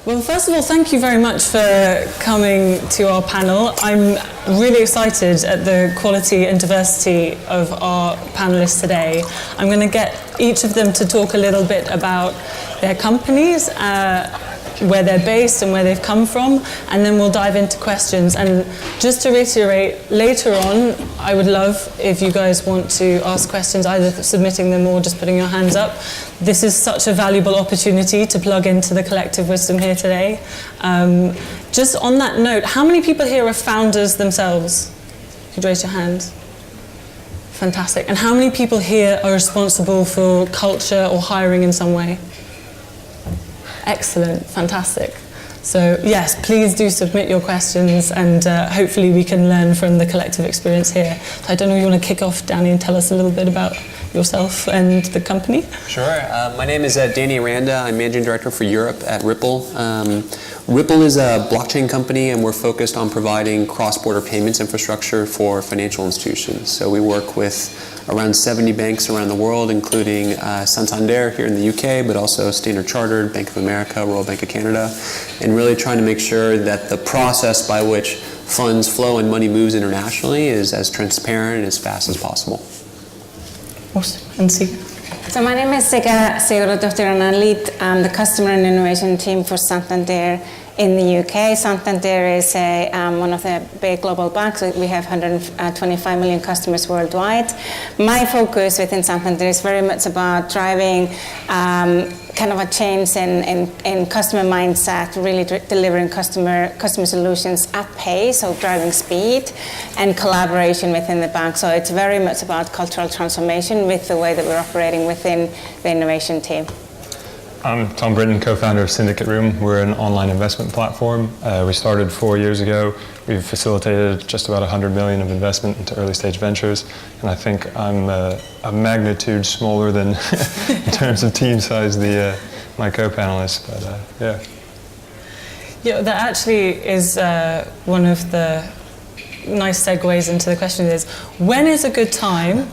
Well, first of all, thank you very much for coming to our panel. I'm really excited at the quality and diversity of our panelists today. I'm going to get each of them to talk a little bit about their companies, where they're based and where they've come from, and then we'll dive into questions. And just to reiterate, later on, I would love if you guys want to ask questions, either submitting them or just putting your hands up. This is such a valuable opportunity to plug into the collective wisdom here today. Just on that note, how many people here are founders themselves? Could you raise your hand? Fantastic. And how many people here are responsible for culture or hiring in some way? Excellent, fantastic. So yes, please do submit your questions, and hopefully we can learn from the collective experience here. So I don't know if you want to kick off, Danny, and tell us a little bit about yourself and the company. Sure. My name is Danny Aranda. I'm Managing Director for Europe at Ripple. Ripple is a blockchain company, and we're focused on providing cross-border payments infrastructure for financial institutions. So we work with around 70 banks around the world, including Santander here in the UK, but also Standard Chartered, Bank of America, Royal Bank of Canada, and really trying to make sure that the process by which funds flow and money moves internationally is as transparent and as fast as possible. Awesome. And Siga? So my name is Sigurdardottir, and I lead the customer and innovation team for Santander in the UK. Santander is one of the big global banks. We have 125 million customers worldwide. My focus within Santander is very much about driving kind of a change in customer mindset, really delivering customer solutions at pace, so driving speed and collaboration within the bank. So it's very much about cultural transformation with the way that we're operating within the innovation team. I'm Tom Britton, co-founder of Syndicate. We're an online investment platform. We started 4 years ago. We've facilitated just about 100 million of investment into early stage ventures, and I think I'm a magnitude smaller than in terms of team size my co-panelists, but yeah. Yeah, that actually is one of the nice segues into the question is, when is a good time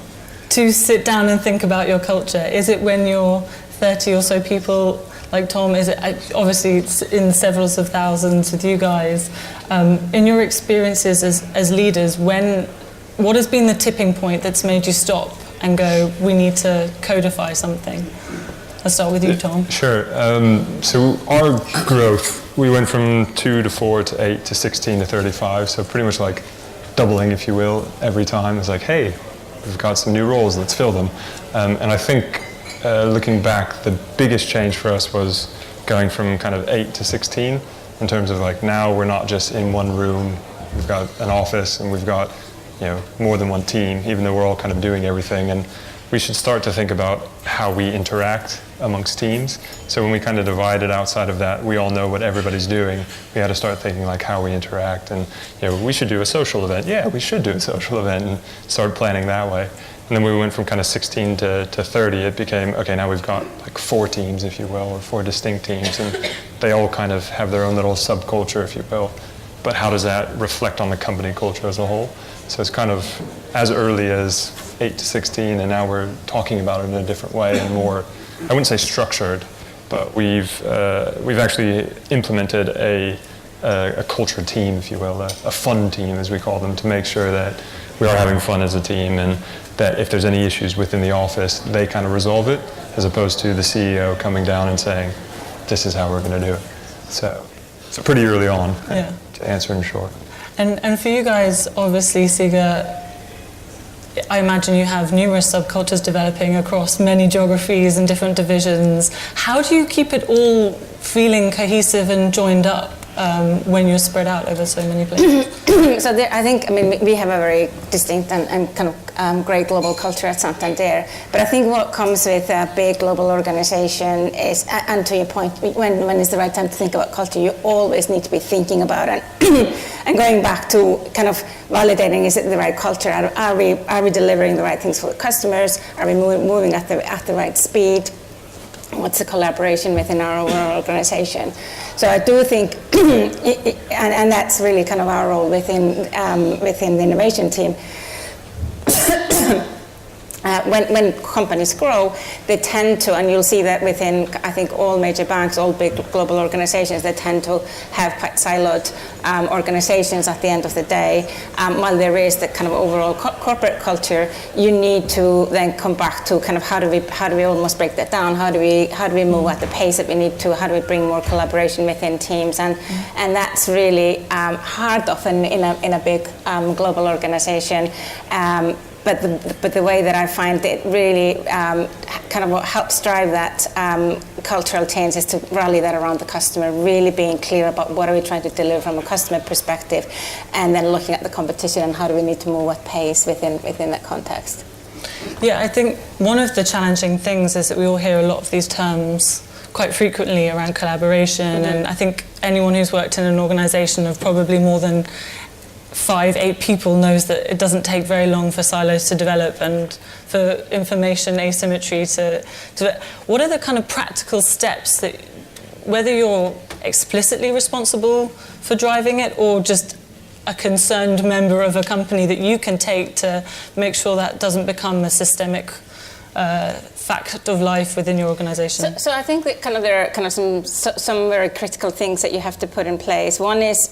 to sit down and think about your culture? Is it when you're 30 or so people like Tom? Is it obviously it's in several of thousands with you guys? In your experiences as leaders, what has been the tipping point that's made you stop and go, we need to codify something? Let's start with you, Tom. Sure. So our growth, we went from 2 to 4 to 8 to 16 to 35, so pretty much like doubling, if you will, every time. It's like, hey, we've got some new roles, let's fill them. And I think looking back, the biggest change for us was going from kind of 8 to 16 in terms of like now we're not just in one room, we've got an office and we've got more than one team, even though we're all kind of doing everything. And we should start to think about how we interact amongst teams. So when we kind of divided outside of that, we all know what everybody's doing. We had to start thinking like how we interact, and we should do a social event. Yeah, we should do a social event and start planning that way. And then we went from kind of 16 to 30. It became, okay, now we've got like 4 teams, if you will, or 4 distinct teams, and they all kind of have their own little subculture, if you will. But how does that reflect on the company culture as a whole? So it's kind of as early as 8 to 16, and now we're talking about it in a different way and more, I wouldn't say structured, but we've actually implemented a culture team, if you will, a fun team, as we call them, to make sure that we are having fun as a team, and that if there's any issues within the office, they kind of resolve it, as opposed to the CEO coming down and saying, this is how we're going to do it. So pretty early on, to answer in short. And for you guys, obviously, Siga, I imagine you have numerous subcultures developing across many geographies and different divisions. How do you keep it all feeling cohesive and joined up when you're spread out over so many places? So I think we have a very distinct and kind of great global culture at Santander. But I think what comes with a big global organization is, and to your point, when is the right time to think about culture, you always need to be thinking about it. And going back to kind of validating, is it the right culture? Are we delivering the right things for the customers? Are we moving at the right speed? What's the collaboration within our overall organization? So I do think, and that's really kind of our role within the innovation team. when companies grow, they tend to, and you'll see that within, I think, all major banks, all big global organizations, they tend to have quite siloed organizations at the end of the day. While there is the kind of overall corporate culture, you need to then come back to kind of how do we almost break that down? How do we move at the pace that we need to? How do we bring more collaboration within teams? And that's really hard often in a big global organization. But the way that I find it really kind of what helps drive that cultural change is to rally that around the customer, really being clear about what are we trying to deliver from a customer perspective, and then looking at the competition and how do we need to move at pace within that context. Yeah, I think one of the challenging things is that we all hear a lot of these terms quite frequently around collaboration, and I think anyone who's worked in an organization of probably more than 5-8 people knows that it doesn't take very long for silos to develop and for information asymmetry to what are the kind of practical steps that, whether you're explicitly responsible for driving it or just a concerned member of a company, that you can take to make sure that doesn't become a systemic fact of life within your organization? So I think that there are kind of some very critical things that you have to put in place. One is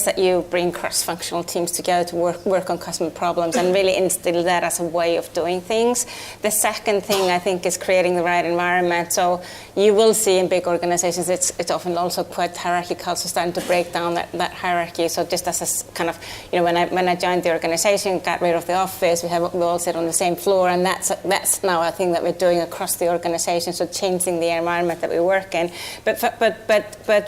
that you bring cross-functional teams together to work on customer problems and really instill that as a way of doing things. The second thing, I think, is creating the right environment. So you will see in big organizations it's often also quite hierarchical, so starting to break down that hierarchy. So just as a kind of, when I joined the organization, got rid of the office, we all sit on the same floor, and that's now a thing that we're doing across the organization, so changing the environment that we work in. But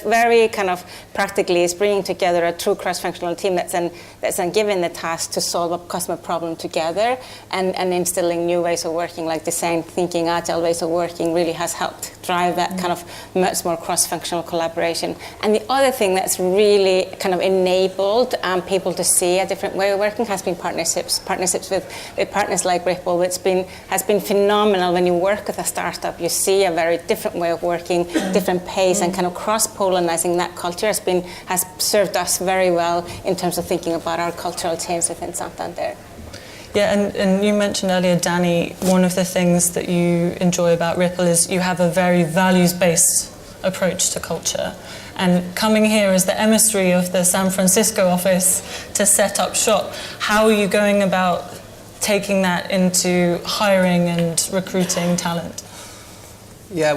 very kind of practically is bringing together a true cross-functional team that's then given the task to solve a customer problem together, and instilling new ways of working, like design thinking, agile ways of working really has helped drive that kind of much more cross-functional collaboration. And the other thing that's really kind of enabled people to see a different way of working has been partnerships with partners like Ripple, which has been phenomenal. When you work with a startup, you see a very different way of working, different pace, and kind of cross-pollinizing that culture has served us very well in terms of thinking about our cultural change within Santander. Yeah, and you mentioned earlier, Danny, one of the things that you enjoy about Ripple is you have a very values-based approach to culture. And coming here as the emissary of the San Francisco office to set up shop, how are you going about taking that into hiring and recruiting talent? Yeah,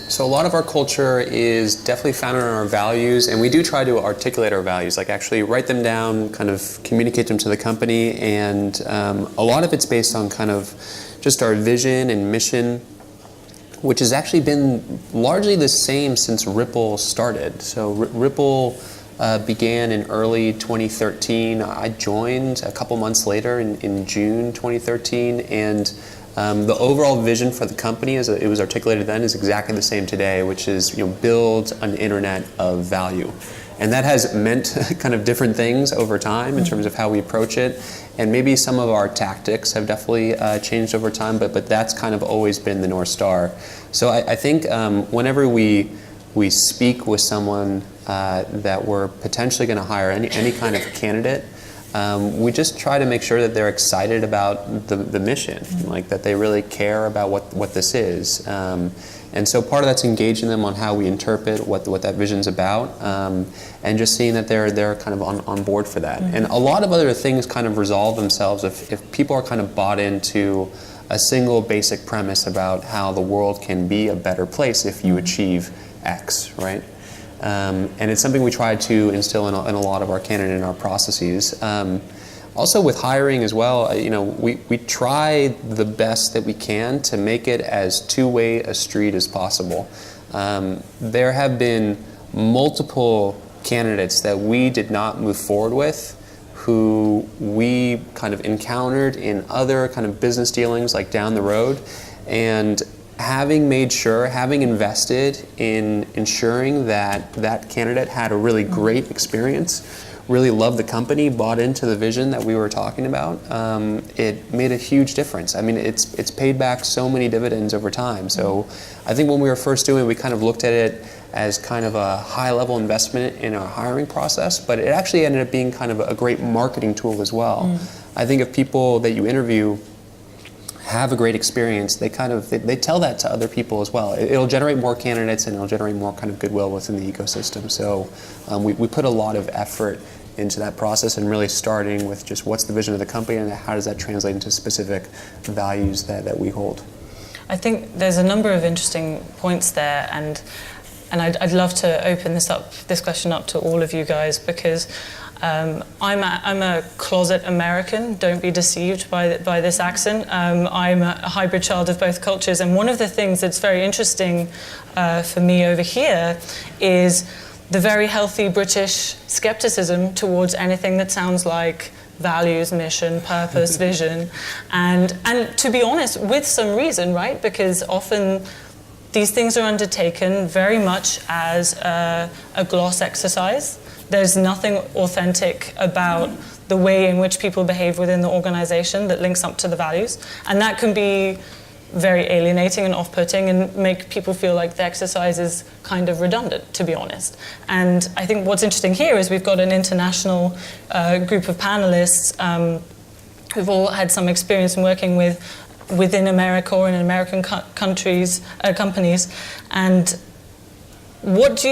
so a lot of our culture is definitely founded on our values, and we do try to articulate our values, like actually write them down, kind of communicate them to the company, and a lot of it's based on kind of just our vision and mission, which has actually been largely the same since Ripple started. So Ripple began in early 2013. I joined a couple months later in June 2013, and the overall vision for the company, as it was articulated then, is exactly the same today, which is build an internet of value. And that has meant kind of different things over time in terms of how we approach it. And maybe some of our tactics have definitely changed over time, but that's kind of always been the North Star. So I think whenever we speak with someone that we're potentially going to hire, any kind of candidate, we just try to make sure that they're excited about the mission, like that they really care about what this is. And so part of that's engaging them on how we interpret what that vision's about, and just seeing that they're kind of on board for that. And a lot of other things kind of resolve themselves if people are kind of bought into a single basic premise about how the world can be a better place if you achieve X, right? And it's something we try to instill in a lot of our candidates and our processes. Also with hiring as well, we try the best that we can to make it as two-way a street as possible. There have been multiple candidates that we did not move forward with, who we kind of encountered in other kind of business dealings like down the road, and having invested in ensuring that candidate had a really great experience, really loved the company, bought into the vision that we were talking about, it made a huge difference. I mean, it's paid back so many dividends over time. So I think when we were first doing it, we kind of looked at it as kind of a high-level investment in our hiring process, but it actually ended up being kind of a great marketing tool as well. I think if people that you interview have a great experience, they tell that to other people as well. It'll generate more candidates, and it'll generate more kind of goodwill within the ecosystem. So we put a lot of effort into that process, and really starting with just what's the vision of the company and how does that translate into specific values that we hold. I think there's a number of interesting points there, and I'd love to open this question up to all of you guys, because I'm a closet American. Don't be deceived by this accent. I'm a hybrid child of both cultures, and one of the things that's very interesting for me over here is the very healthy British skepticism towards anything that sounds like values, mission, purpose, vision, and to be honest, with some reason, right? Because often these things are undertaken very much as a gloss exercise. There's nothing authentic about the way in which people behave within the organization that links up to the values, and that can be very alienating and off-putting and make people feel like the exercise is kind of redundant, to be honest. And I think what's interesting here is we've got an international group of panelists who've all had some experience in working within America or in American companies. And why do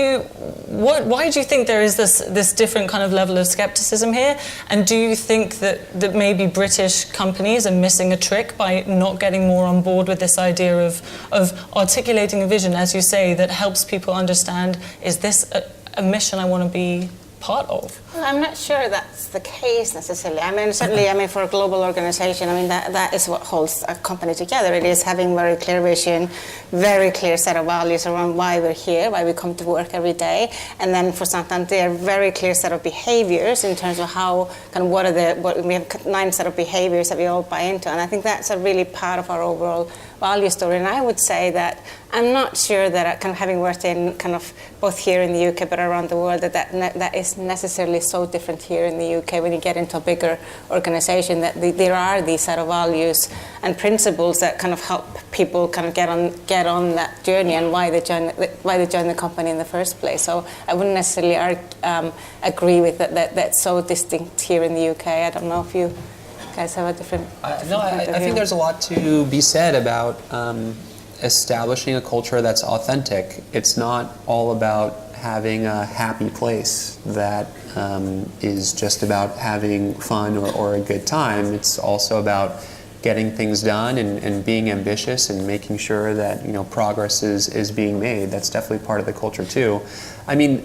you think there is this different kind of level of skepticism here? And do you think that maybe British companies are missing a trick by not getting more on board with this idea of articulating a vision, as you say, that helps people understand, is this a mission I want to be part of? Well, I'm not sure that's the case necessarily. I mean, certainly, for a global organization, that is what holds a company together. It is having very clear vision, very clear set of values around why we're here, why we come to work every day, and then for Santander, very clear set of behaviors in terms of how we have 9 set of behaviors that we all buy into, and I think that's a really part of our overall value story. And I would say that I'm not sure that kind of having worked in kind of both here in the UK but around the world that is necessarily so different here in the UK when you get into a bigger organization, that there are these set of values and principles that kind of help people kind of get on that journey and why they join the company in the first place. So I wouldn't necessarily agree with that that's so distinct here in the UK. I don't know if you guys have a different I think there's a lot to be said about establishing a culture that's authentic. It's not all about having a happy place that is just about having fun or a good time. It's also about getting things done and being ambitious and making sure that progress is being made. That's definitely part of the culture too. I mean,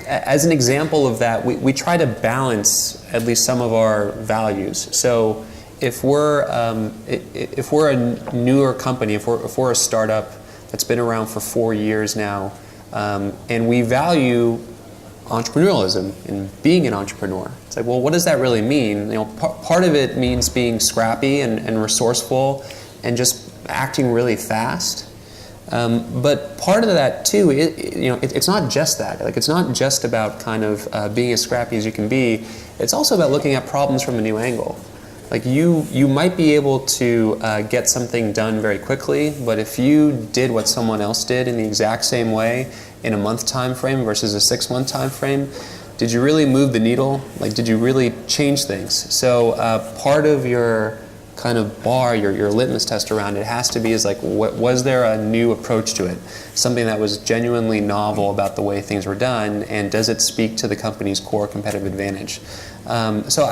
as an example of that, we try to balance at least some of our values. So if we're a newer company, if we're a startup that's been around for 4 years now, and we value entrepreneurialism and being an entrepreneur, it's like, well, what does that really mean? Part of it means being scrappy and resourceful and just acting really fast. But part of that too, it's not just that. Like, it's not just about kind of being as scrappy as you can be. It's also about looking at problems from a new angle. Like, you might be able to get something done very quickly, but if you did what someone else did in the exact same way in a month time frame versus a 6-month time frame, did you really move the needle? Like, did you really change things? So part of your kind of bar, your litmus test around it has to be is like, was there a new approach to it? Something that was genuinely novel about the way things were done, and does it speak to the company's core competitive advantage? So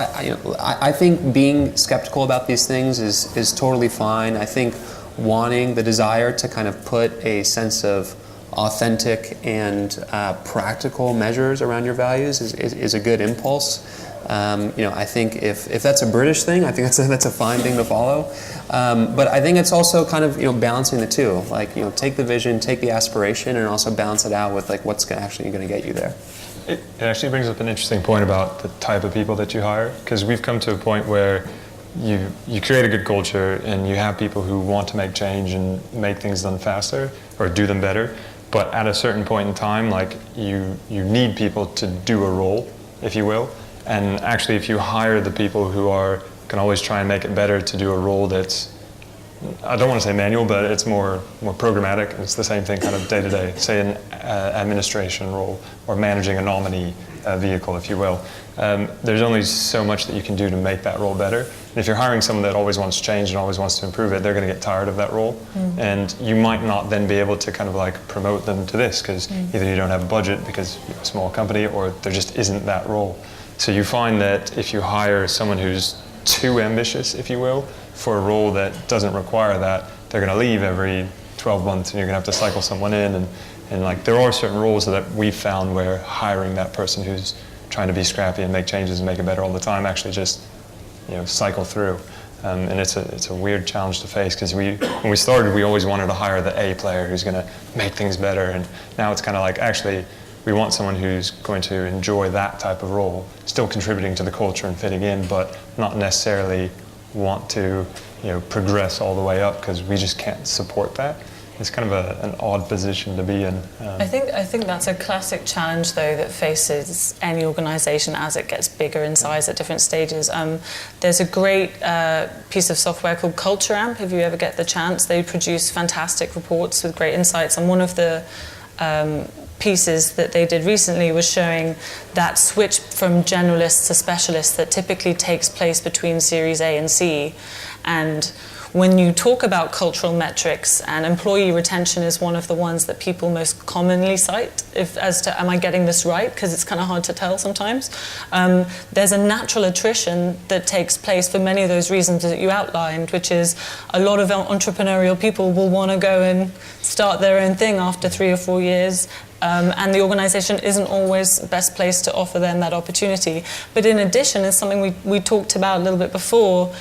I think being skeptical about these things is totally fine. I think wanting the desire to kind of put a sense of authentic and practical measures around your values is a good impulse. I think if that's a British thing, I think that's a fine thing to follow. But I think it's also kind of balancing the two. Like, take the vision, take the aspiration, and also balance it out with like what's actually going to get you there. It actually brings up an interesting point about the type of people that you hire, because we've come to a point where you create a good culture and you have people who want to make change and make things done faster or do them better. But at a certain point in time, like you need people to do a role, if you will. And actually, if you hire the people who can always try and make it better to do a role that's, I don't want to say manual, but it's more programmatic. It's the same thing kind of day to day. Say an administration role or managing a nominee. vehicle, if you will. There's only so much that you can do to make that role better. And if you're hiring someone that always wants change and always wants to improve it, they're going to get tired of that role. And you might not then be able to kind of like promote them to this, because either you don't have a budget because you're a small company, or there just isn't that role. So you find that if you hire someone who's too ambitious, if you will, for a role that doesn't require that, they're going to leave every 12 months and you're going to have to cycle someone in. And like there are certain roles that we've found where hiring that person who's trying to be scrappy and make changes and make it better all the time actually just, cycle through. And it's a weird challenge to face, because when we started, we always wanted to hire the A player who's going to make things better. And now it's kind of like, actually, we want someone who's going to enjoy that type of role, still contributing to the culture and fitting in, but not necessarily want to, progress all the way up, because we just can't support that. It's kind of an odd position to be in. I think that's a classic challenge, though, that faces any organisation as it gets bigger in size at different stages. There's a great piece of software called Culture Amp, if you ever get the chance. They produce fantastic reports with great insights, and one of the pieces that they did recently was showing that switch from generalists to specialists that typically takes place between Series A and C. And when you talk about cultural metrics, and employee retention is one of the ones that people most commonly cite, as to am I getting this right, because it's kind of hard to tell sometimes. There's a natural attrition that takes place for many of those reasons that you outlined, which is a lot of entrepreneurial people will want to go and start their own thing after 3 or 4 years. And the organisation isn't always the best place to offer them that opportunity. But in addition, it's something we talked about a little bit before,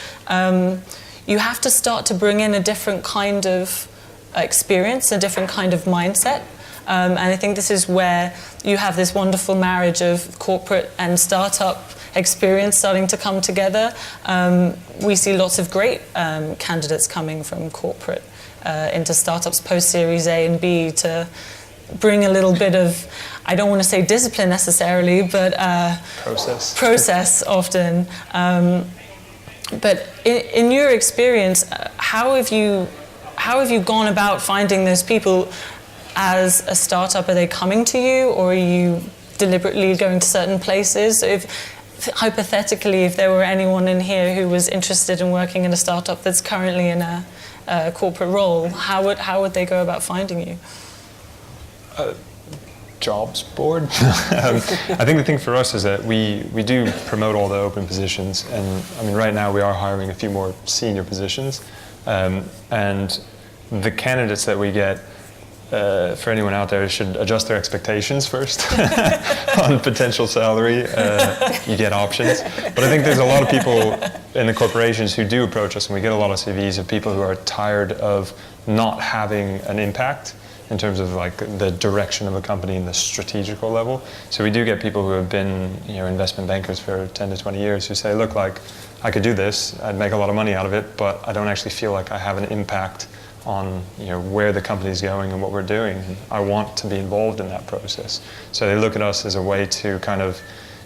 you have to start to bring in a different kind of experience, a different kind of mindset. And I think this is where you have this wonderful marriage of corporate and startup experience starting to come together. We see lots of great candidates coming from corporate into startups post-Series A and B to bring a little bit of, I don't want to say discipline necessarily, but process often. But in your experience, how have you gone about finding those people as a startup? Are they coming to you, or are you deliberately going to certain places? Hypothetically, if there were anyone in here who was interested in working in a startup that's currently in a corporate role, how would they go about finding you? Jobs board. I think the thing for us is that we do promote all the open positions, and I mean right now we are hiring a few more senior positions, and the candidates that we get, for anyone out there, should adjust their expectations first on potential salary. You get options, but I think there's a lot of people in the corporations who do approach us, and we get a lot of CVs of people who are tired of not having an impact in terms of like the direction of a company and the strategical level. So we do get people who have been, investment bankers for 10 to 20 years who say, look, like I could do this, I'd make a lot of money out of it, but I don't actually feel like I have an impact on where the company's going and what we're doing. And I want to be involved in that process. So they look at us as a way to kind of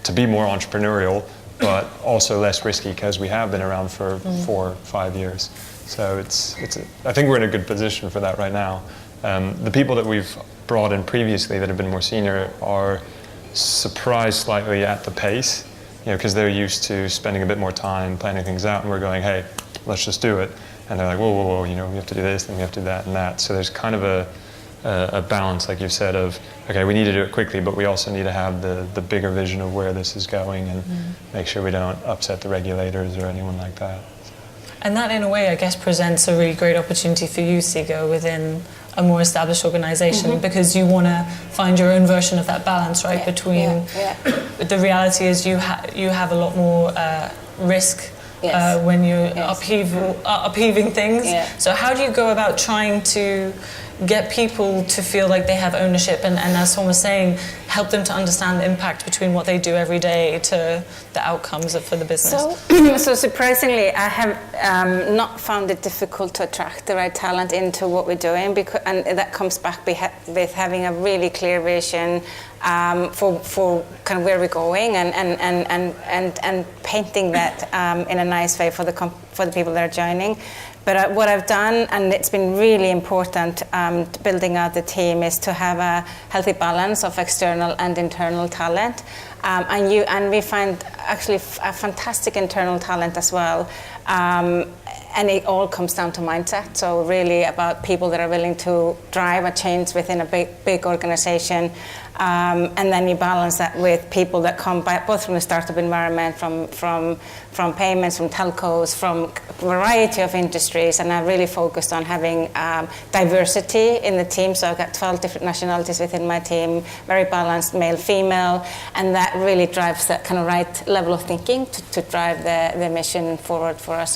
to be more entrepreneurial, but also less risky, because we have been around for 4 or 5 years. So I think we're in a good position for that right now. The people that we've brought in previously that have been more senior are surprised slightly at the pace, because they're used to spending a bit more time planning things out, and we're going, hey, let's just do it. And they're like, whoa, we have to do this, and we have to do that and that. So there's kind of a balance, like you said, of, okay, we need to do it quickly, but we also need to have the bigger vision of where this is going and make sure we don't upset the regulators or anyone like that. And that, in a way, I guess, presents a really great opportunity for you, Sigurd, within a more established organisation, because you want to find your own version of that balance, right? Between the reality is you have a lot more risk when you're upheaving things. So how do you go about trying to get people to feel like they have ownership, and as Tom was saying, help them to understand the impact between what they do every day to the outcomes for the business? So surprisingly, I have not found it difficult to attract the right talent into what we're doing, and that comes back with having a really clear vision for kind of where we're going, and painting that in a nice way for the people that are joining. But what I've done, and it's been really important building out the team, is to have a healthy balance of external and internal talent. And we find actually a fantastic internal talent as well. And it all comes down to mindset. So really about people that are willing to drive a change within a big organization. And then you balance that with people that come both from the startup environment, from payments, from telcos, from a variety of industries. And I really focused on having diversity in the team. So I've got 12 different nationalities within my team, very balanced male, female. And that really drives that kind of right level of thinking to drive the mission forward for us.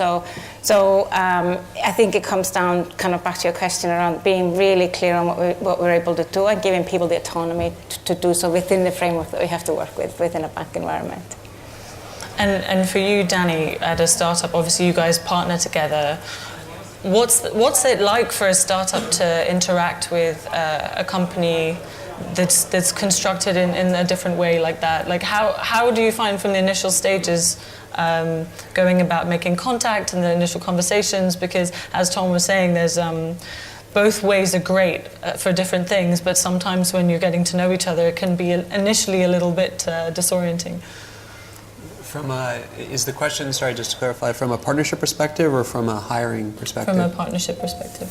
So I think it comes down kind of back to your question around being really clear on what we're able to do and giving people the autonomy to do so within the framework that we have to work with within a bank environment. And for you, Danny, at a startup, obviously you guys partner together. What's it like for a startup to interact with a company that's constructed in a different way like that? Like how do you find from the initial stages going about making contact and the initial conversations? Because as Tom was saying, there's both ways are great for different things, but sometimes when you're getting to know each other, it can be initially a little bit disorienting. Is the question, sorry, just to clarify, from a partnership perspective or from a hiring perspective? From a partnership perspective.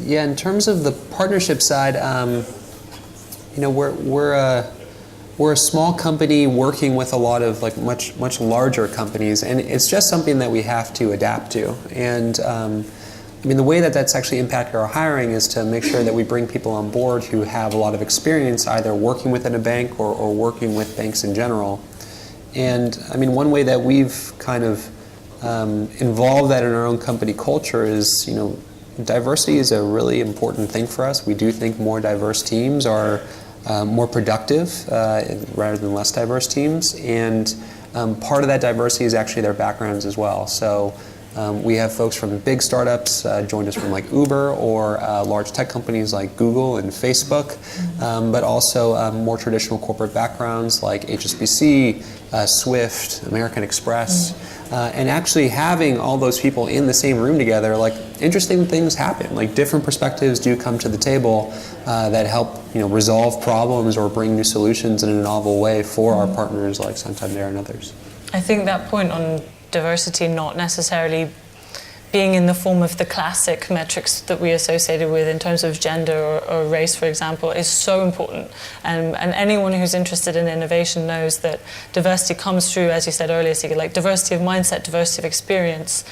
Yeah, in terms of the partnership side, we're a small company working with a lot of like much larger companies, and it's just something that we have to adapt to. And the way that's actually impacted our hiring is to make sure that we bring people on board who have a lot of experience either working within a bank or working with banks in general. And one way that we've kind of involved that in our own company culture is, diversity is a really important thing for us. We do think more diverse teams are more productive rather than less diverse teams. And part of that diversity is actually their backgrounds as well. So we have folks from big startups joined us from like Uber or large tech companies like Google and Facebook, but also more traditional corporate backgrounds like HSBC, Swift, American Express. And actually having all those people in the same room together, like interesting things happen. Like different perspectives do come to the table that help resolve problems or bring new solutions in a novel way for our partners like Santander and others. I think that point on diversity not necessarily being in the form of the classic metrics that we associated with in terms of gender or race, for example, is so important. And anyone who's interested in innovation knows that diversity comes through, as you said earlier, Sigurd, like diversity of mindset, diversity of experience,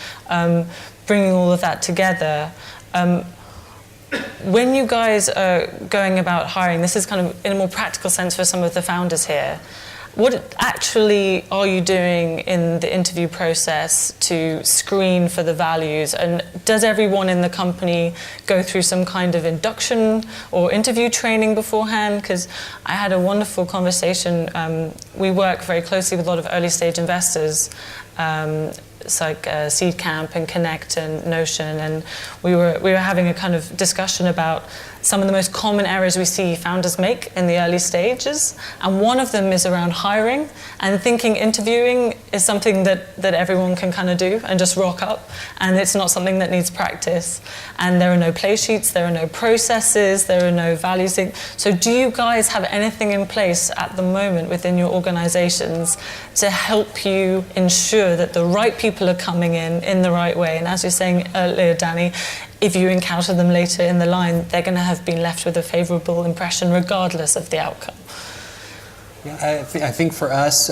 bringing all of that together. When you guys are going about hiring, this is kind of in a more practical sense for some of the founders here, what actually are you doing in the interview process to screen for the values? And does everyone in the company go through some kind of induction or interview training beforehand? Because I had a wonderful conversation. We work very closely with a lot of early stage investors. It's like Seed Camp and Connect and Notion, and we were having a kind of discussion about some of the most common errors we see founders make in the early stages, and one of them is around hiring and thinking interviewing is something that everyone can kind of do and just rock up, and it's not something that needs practice, and there are no play sheets, there are no processes, there are no values. So do you guys have anything in place at the moment within your organizations to help you ensure that the right people are coming in the right way? And as you're saying earlier, Danny, if you encounter them later in the line, they're going to have been left with a favorable impression regardless of the outcome. Yeah, I think for us,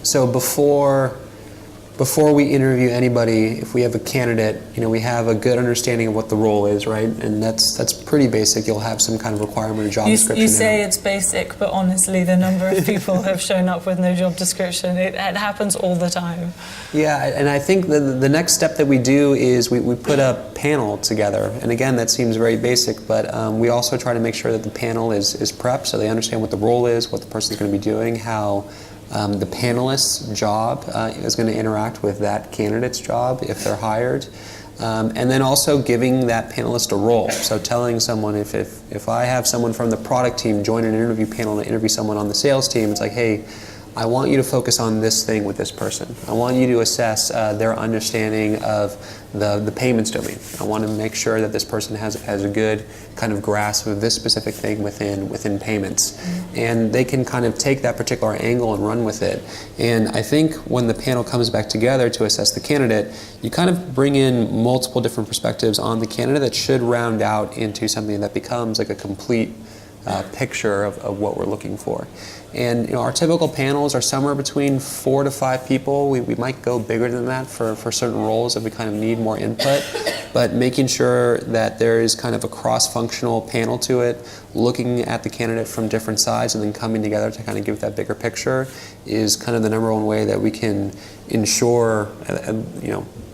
so before we interview anybody, if we have a candidate, we have a good understanding of what the role is, right? And that's pretty basic. You'll have some kind of requirement or job description. You say it's basic, but honestly, the number of people who have shown up with no job description, it happens all the time. Yeah, and I think the next step that we do is we put a panel together. And again, that seems very basic, but we also try to make sure that the panel is prepped so they understand what the role is, what the person's going to be doing, how the panelist's job is going to interact with that candidate's job if they're hired. And then also giving that panelist a role. So telling someone if I have someone from the product team join an interview panel to interview someone on the sales team, it's like, hey, I want you to focus on this thing with this person. I want you to assess their understanding of the payments domain. I want to make sure that this person has a good kind of grasp of this specific thing within payments. And they can kind of take that particular angle and run with it. And I think when the panel comes back together to assess the candidate, you kind of bring in multiple different perspectives on the candidate that should round out into something that becomes like a complete picture of what we're looking for. And our typical panels are somewhere between 4 to 5 people. We might go bigger than that for certain roles if we kind of need more input, but making sure that there is kind of a cross-functional panel to it, looking at the candidate from different sides and then coming together to kind of give that bigger picture is kind of the number one way that we can ensure,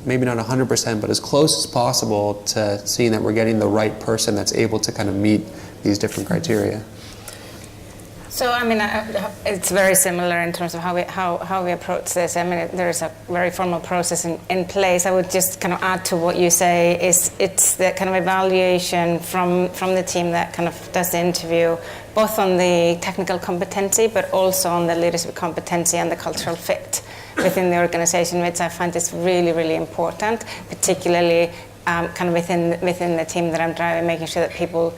maybe not 100%, but as close as possible to seeing that we're getting the right person that's able to kind of meet these different criteria. So, it's very similar in terms of how we approach this. There is a very formal process in place. I would just kind of add to what you say it's the kind of evaluation from the team that kind of does the interview, both on the technical competency, but also on the leadership competency and the cultural fit within the organization, which I find is really, really important, particularly kind of within the team that I'm driving, making sure that people,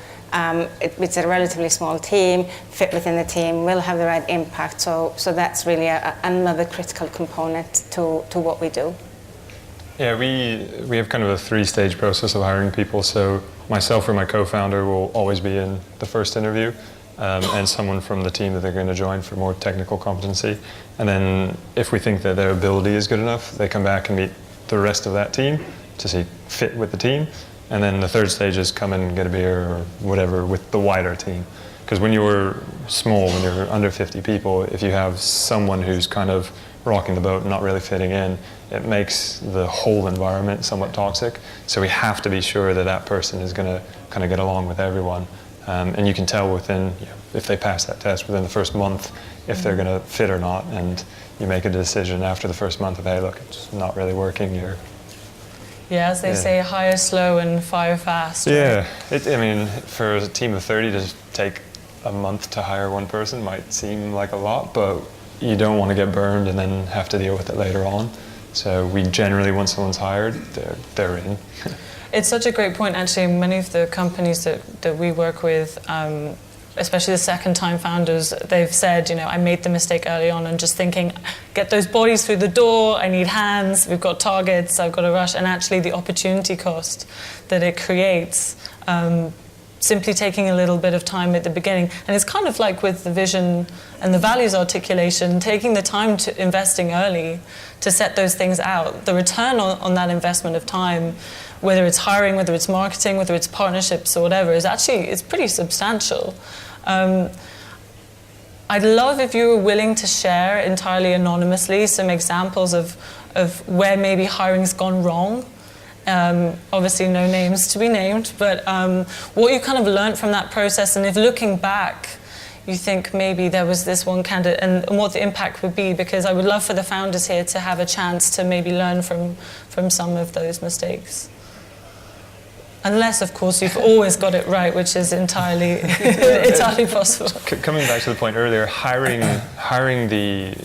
it's a relatively small team, fit within the team, will have the right impact. So that's really another critical component to what we do. Yeah, we have kind of a 3-stage process of hiring people. So myself or my co-founder will always be in the first interview, and someone from the team that they're going to join for more technical competency. And then if we think that their ability is good enough, they come back and meet the rest of that team to see fit with the team. And then the third stage is come and get a beer or whatever with the wider team. Because when you're small, when you're under 50 people, if you have someone who's kind of rocking the boat and not really fitting in, it makes the whole environment somewhat toxic. So we have to be sure that that person is going to kind of get along with everyone. And you can tell within, if they pass that test within the first month, if they're going to fit or not. And you make a decision after the first month of, hey, look, it's not really working. Yeah, as they say, hire slow and fire fast. Yeah, for a team of 30 to take a month to hire one person might seem like a lot, but you don't want to get burned and then have to deal with it later on. So we generally, once someone's hired, they're in. It's such a great point, actually. Many of the companies that we work with, especially the second-time founders, they've said, I made the mistake early on and just thinking, get those bodies through the door, I need hands, we've got targets, I've got to rush. And actually the opportunity cost that it creates, simply taking a little bit of time at the beginning. And it's kind of like with the vision and the values articulation, taking the time to investing early to set those things out. The return on that investment of time, whether it's hiring, whether it's marketing, whether it's partnerships or whatever, it's pretty substantial. I'd love if you were willing to share entirely anonymously some examples of where maybe hiring's gone wrong. Obviously no names to be named, but what you kind of learned from that process, and if looking back, you think maybe there was this one candidate and what the impact would be, because I would love for the founders here to have a chance to maybe learn from some of those mistakes. Unless, of course, you've always got it right, which is entirely possible. Coming back to the point earlier, hiring the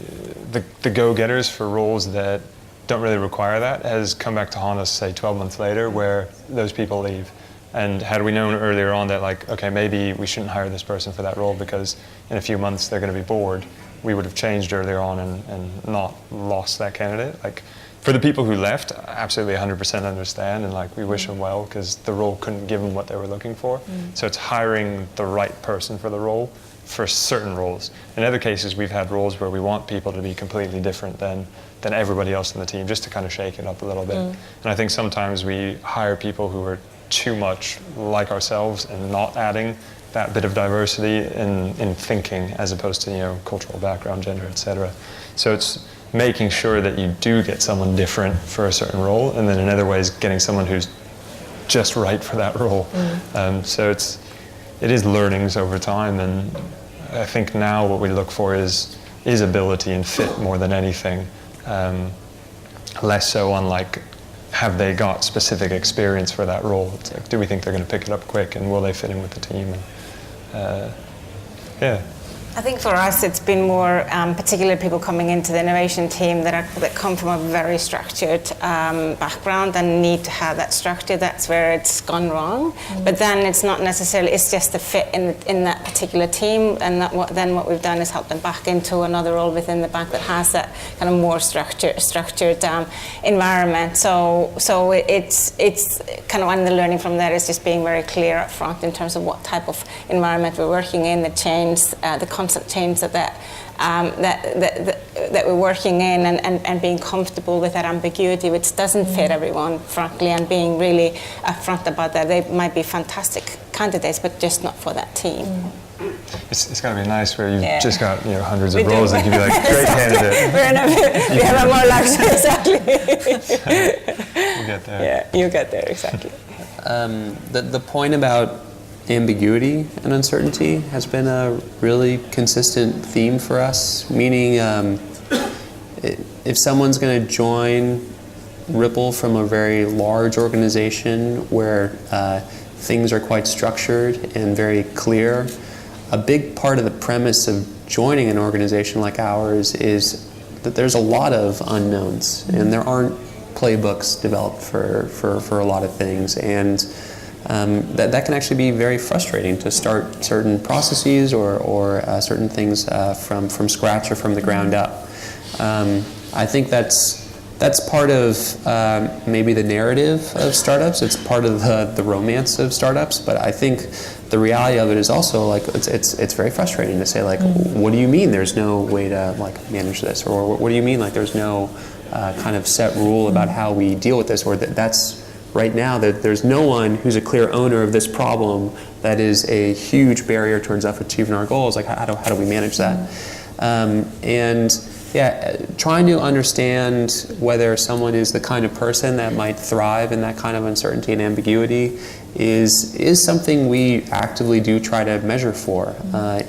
go-getters for roles that don't really require that has come back to haunt us, say, 12 months later, where those people leave. And had we known earlier on that, like, okay, maybe we shouldn't hire this person for that role because in a few months they're going to be bored, we would have changed earlier on and not lost that candidate. Like, for the people who left, absolutely 100% understand, and like we wish them well because the role couldn't give them what they were looking for. So it's hiring the right person for the role for certain roles. In other cases, we've had roles where we want people to be completely different than everybody else in the team, just to kind of shake it up a little bit. And I think sometimes we hire people who are too much like ourselves and not adding that bit of diversity in thinking as opposed to cultural background, gender, etc. So it's making sure that you do get someone different for a certain role, and then in other ways getting someone who's just right for that role. So it is learnings over time, and I think now what we look for is ability and fit more than anything. Less so on like, have they got specific experience for that role? It's like, do we think they're going to pick it up quick, and will they fit in with the team? And, yeah. I think for us, it's been more particularly people coming into the innovation team that come from a very structured background and need to have that structure. That's where it's gone wrong. But then it's not necessarily, it's just the fit in that particular team, and then what we've done is help them back into another role within the bank that has that kind of more structured environment. So it's kind of one of the learning from that is just being very clear up front in terms of what type of environment we're working in, the change, the constant change that we're working in, and being comfortable with that ambiguity, which doesn't fit everyone, frankly, and being really upfront about that. They might be fantastic candidates, but just not for that team. It's got to be nice where you've just got hundreds of roles and you can be like, great candidate. We have a more luxury, exactly. We'll get there. Yeah, you get there, exactly. The point about ambiguity and uncertainty has been a really consistent theme for us, meaning if someone's going to join Ripple from a very large organization where things are quite structured and very clear, a big part of the premise of joining an organization like ours is that there's a lot of unknowns, and there aren't playbooks developed for a lot of things, and that can actually be very frustrating to start certain processes or certain things from scratch or from the ground up. I think that's part of maybe the narrative of startups. It's part of the romance of startups. But I think the reality of it is also like it's very frustrating to say like, what do you mean there's no way to like manage this, or what do you mean like there's no kind of set rule about how we deal with this, or that's right now that there's no one who's a clear owner of this problem that is a huge barrier towards us achieving our goals. Like how do we manage that? Trying to understand whether someone is the kind of person that might thrive in that kind of uncertainty and ambiguity is something we actively do try to measure for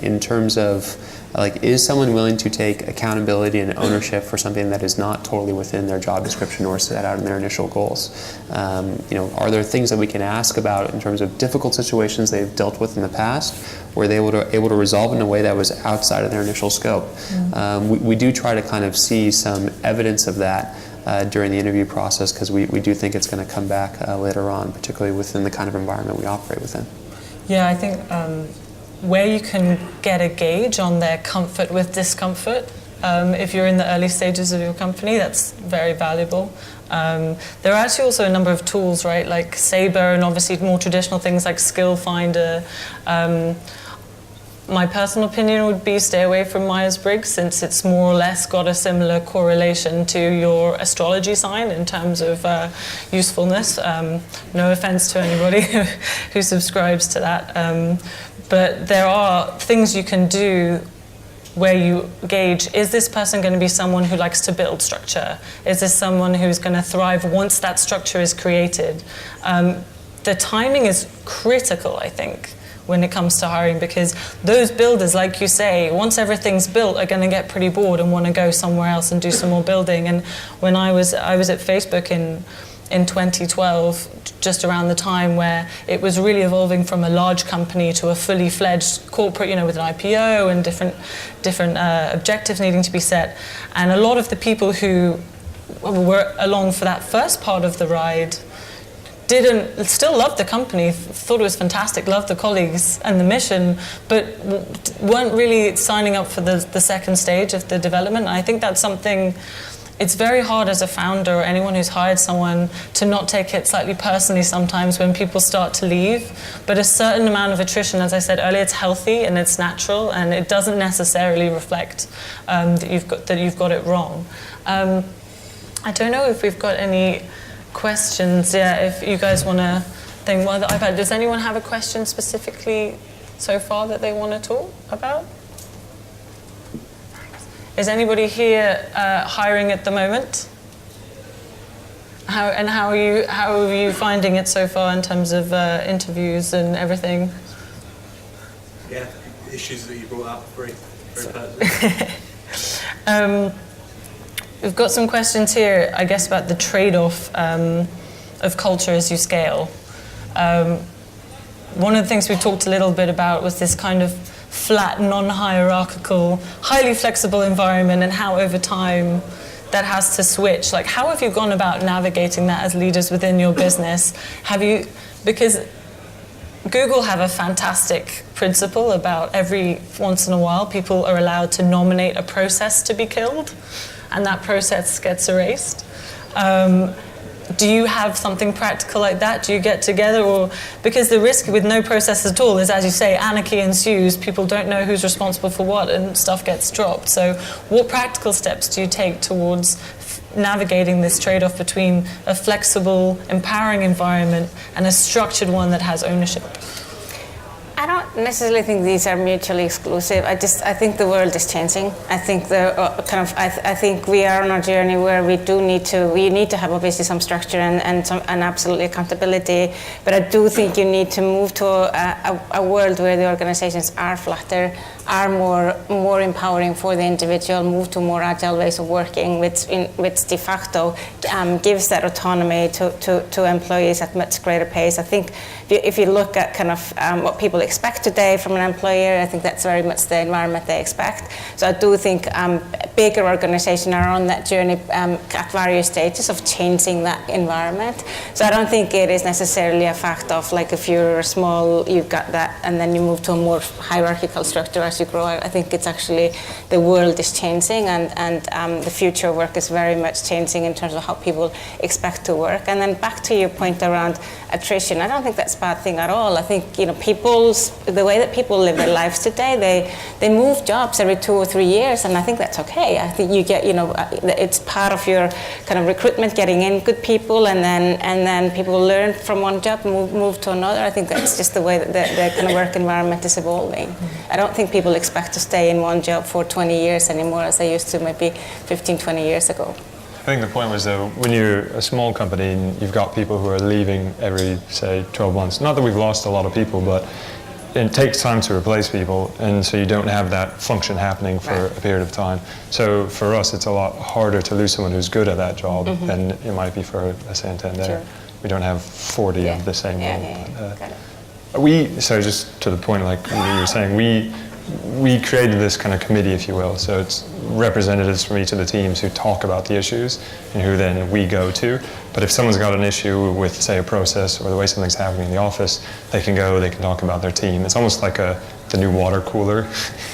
in terms of like, is someone willing to take accountability and ownership for something that is not totally within their job description or set out in their initial goals? Are there things that we can ask about in terms of difficult situations they've dealt with in the past? Were they able to resolve in a way that was outside of their initial scope? We do try to kind of see some evidence of that during the interview process, because we do think it's going to come back later on, particularly within the kind of environment we operate within. Yeah, I think where you can get a gauge on their comfort with discomfort, if you're in the early stages of your company, that's very valuable. There are actually also a number of tools, right, like Sabre, and obviously more traditional things like Skill Finder. My personal opinion would be stay away from Myers-Briggs, since it's more or less got a similar correlation to your astrology sign in terms of usefulness. No offense to anybody who subscribes to that. But there are things you can do where you gauge, is this person going to be someone who likes to build structure? Is this someone who's going to thrive once that structure is created? The timing is critical, I think, when it comes to hiring, because those builders, like you say, once everything's built, are going to get pretty bored and want to go somewhere else and do some more building. And when I was at Facebook in 2012, just around the time where it was really evolving from a large company to a fully fledged corporate, with an IPO and different objectives needing to be set. And a lot of the people who were along for that first part of the ride still loved the company, thought it was fantastic, loved the colleagues and the mission, but weren't really signing up for the second stage of the development. And I think that's something. It's very hard as a founder or anyone who's hired someone to not take it slightly personally sometimes when people start to leave. But a certain amount of attrition, as I said earlier, it's healthy and it's natural, and it doesn't necessarily reflect that you've got it wrong. I don't know if we've got any questions. Yeah, if you guys want to think while the iPad. Does anyone have a question specifically so far that they want to talk about? Is anybody here hiring at the moment? How are you finding it so far in terms of interviews and everything? Yeah, issues that you brought up, very pertinent. We've got some questions here, I guess, about the trade-off of culture as you scale. One of the things we talked a little bit about was this kind of flat, non-hierarchical, highly flexible environment, and how over time that has to switch. Like, how have you gone about navigating that as leaders within your business? Because Google have a fantastic principle about every once in a while people are allowed to nominate a process to be killed, and that process gets erased. Do you have something practical like that? Do you get together? Or because the risk with no process at all is, as you say, anarchy ensues. People don't know who's responsible for what, and stuff gets dropped. So what practical steps do you take towards navigating this trade-off between a flexible, empowering environment and a structured one that has ownership? I don't necessarily think these are mutually exclusive. I think the world is changing. I think I think we are on a journey where we need to have obviously some structure and absolutely accountability. But I do think you need to move to a world where the organizations are flatter, are more empowering for the individual, move to more agile ways of working, which de facto gives that autonomy to employees at much greater pace. I think if you look at kind of what people expect today from an employer, I think that's very much the environment they expect. So I do think bigger organizations are on that journey at various stages of changing that environment. So I don't think it is necessarily a fact of like if you're small, you've got that, and then you move to a more hierarchical structure as you grow. I think it's actually the world is changing, and the future of work is very much changing in terms of how people expect to work. And then back to your point around attrition, I don't think that's a bad thing at all. I think the way that people live their lives today, they move jobs every 2 or 3 years, and I think that's okay. I think you get it's part of your kind of recruitment, getting in good people, and then people learn from one job, move to another. I think that's just the way that the kind of work environment is evolving. I don't think people expect to stay in one job for 20 years anymore as they used to maybe 15, 20 years ago. I think the point was, though, when you're a small company and you've got people who are leaving every, say, 12 months, not that we've lost a lot of people, but it takes time to replace people, and so you don't have that function happening for a period of time. So for us, it's a lot harder to lose someone who's good at that job than it might be for a Santander. Sure. We don't have 40 of the same role. Got it. So just to the point, like you were saying, we created this kind of committee, if you will. So it's representatives from each of the teams who talk about the issues and who then we go to. But if someone's got an issue with, say, a process or the way something's happening in the office, they can talk about their team. It's almost like the new water cooler,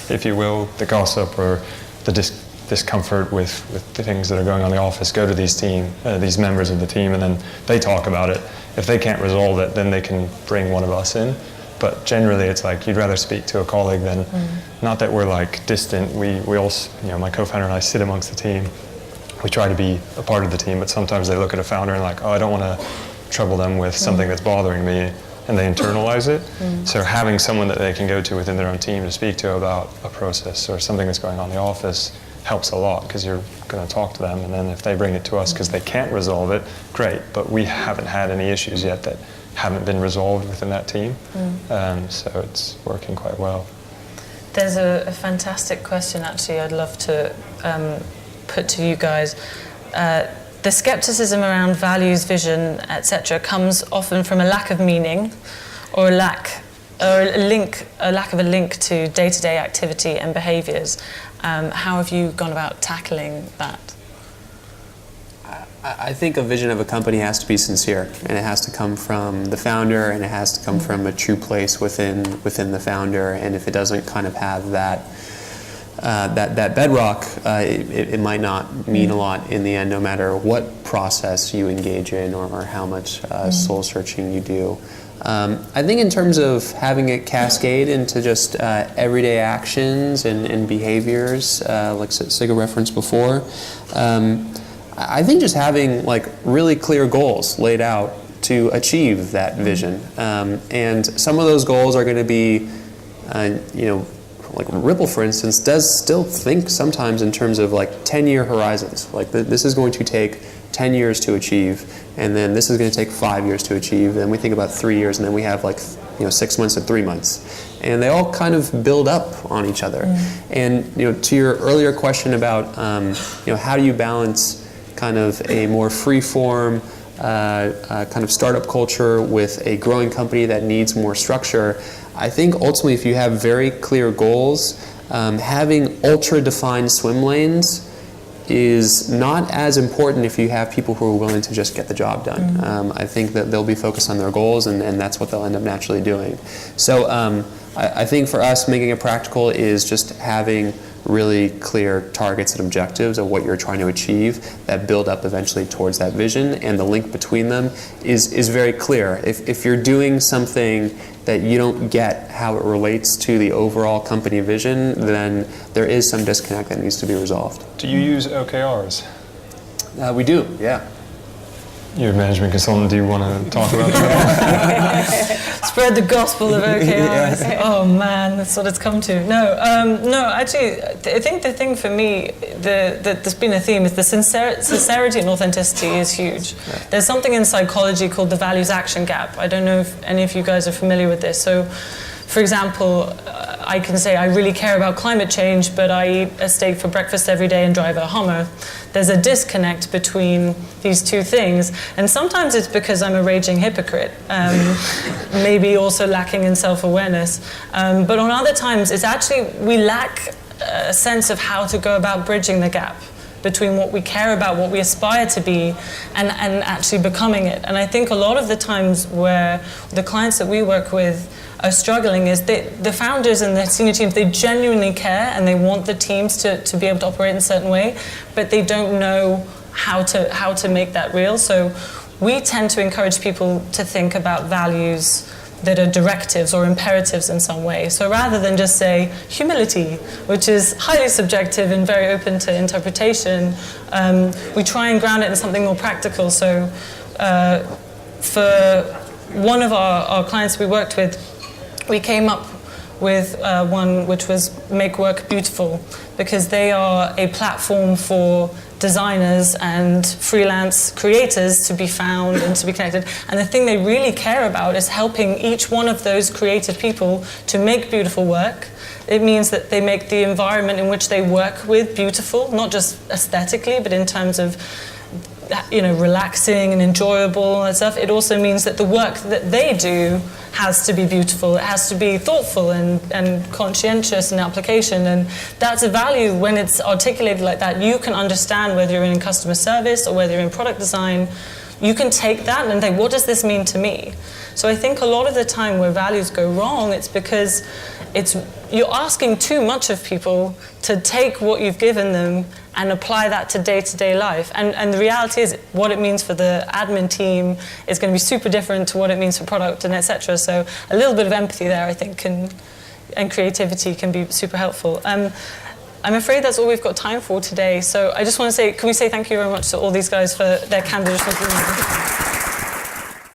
if you will. The gossip or the discomfort with the things that are going on in the office go to these members of the team, and then they talk about it. If they can't resolve it, then they can bring one of us in. But generally, it's like you'd rather speak to a colleague than, not that we're like distant. We all, my co-founder and I sit amongst the team. We try to be a part of the team, but sometimes they look at a founder and like, oh, I don't want to trouble them with something that's bothering me, and they internalize it. So having someone that they can go to within their own team to speak to about a process or something that's going on in the office helps a lot, because you're going to talk to them, and then if they bring it to us because they can't resolve it, great. But we haven't had any issues yet that haven't been resolved within that team, so it's working quite well. There's a fantastic question actually I'd love to put to you guys. The skepticism around values, vision, etc. comes often from a lack of meaning or a lack of a link to day-to-day activity and behaviours. How have you gone about tackling that? I think a vision of a company has to be sincere, and it has to come from the founder, and it has to come from a true place within the founder. And if it doesn't kind of have that bedrock, it might not mean a lot in the end, no matter what process you engage in or how much soul searching you do. I think in terms of having it cascade into just everyday actions and behaviors, like Sigga referenced before, I think just having like really clear goals laid out to achieve that vision, and some of those goals are going to be, like Ripple, for instance, does still think sometimes in terms of like 10-year horizons. Like this is going to take 10 years to achieve, and then this is going to take 5 years to achieve. Then we think about 3 years, and then we have like 6 months and 3 months, and they all kind of build up on each other. And to your earlier question about how do you balance kind of a more free-form kind of startup culture with a growing company that needs more structure, I think ultimately if you have very clear goals, having ultra-defined swim lanes is not as important if you have people who are willing to just get the job done. I think that they'll be focused on their goals, and that's what they'll end up naturally doing. So I think for us, making it practical is just having really clear targets and objectives of what you're trying to achieve that build up eventually towards that vision, and the link between them is very clear. If you're doing something that you don't get how it relates to the overall company vision, then there is some disconnect that needs to be resolved. Do you use OKRs? We do, yeah. You're a management consultant. Do you want to talk about that? Spread the gospel of OKRs. Oh man, that's what it's come to. No, actually, I think the thing for me that's been a theme is the sincerity and authenticity is huge. There's something in psychology called the values action gap. I don't know if any of you guys are familiar with this. So, for example, I can say I really care about climate change, but I eat a steak for breakfast every day and drive a Hummer. There's a disconnect between these two things, and sometimes it's because I'm a raging hypocrite, maybe also lacking in self-awareness. But on other times, it's actually we lack a sense of how to go about bridging the gap between what we care about, what we aspire to be, and actually becoming it. And I think a lot of the times where the clients that we work with are struggling is the founders and the senior teams, they genuinely care and they want the teams to be able to operate in a certain way, but they don't know how to make that real. So we tend to encourage people to think about values that are directives or imperatives in some way. So rather than just say humility, which is highly subjective and very open to interpretation, we try and ground it in something more practical. So for one of our clients we worked with, we came up with one which was Make Work Beautiful, because they are a platform for designers and freelance creators to be found and to be connected. And the thing they really care about is helping each one of those creative people to make beautiful work. It means that they make the environment in which they work with beautiful, not just aesthetically, but in terms of relaxing and enjoyable and stuff. It also means that the work that they do has to be beautiful. It has to be thoughtful and conscientious in application. And that's a value when it's articulated like that. You can understand whether you're in customer service or whether you're in product design. You can take that and think, what does this mean to me? So I think a lot of the time where values go wrong, it's because you're asking too much of people to take what you've given them and apply that to day-to-day life. And the reality is what it means for the admin team is going to be super different to what it means for product and etc. So a little bit of empathy there, I think, and creativity can be super helpful. I'm afraid that's all we've got time for today. So I just want to say, can we say thank you very much to all these guys for their candid responses?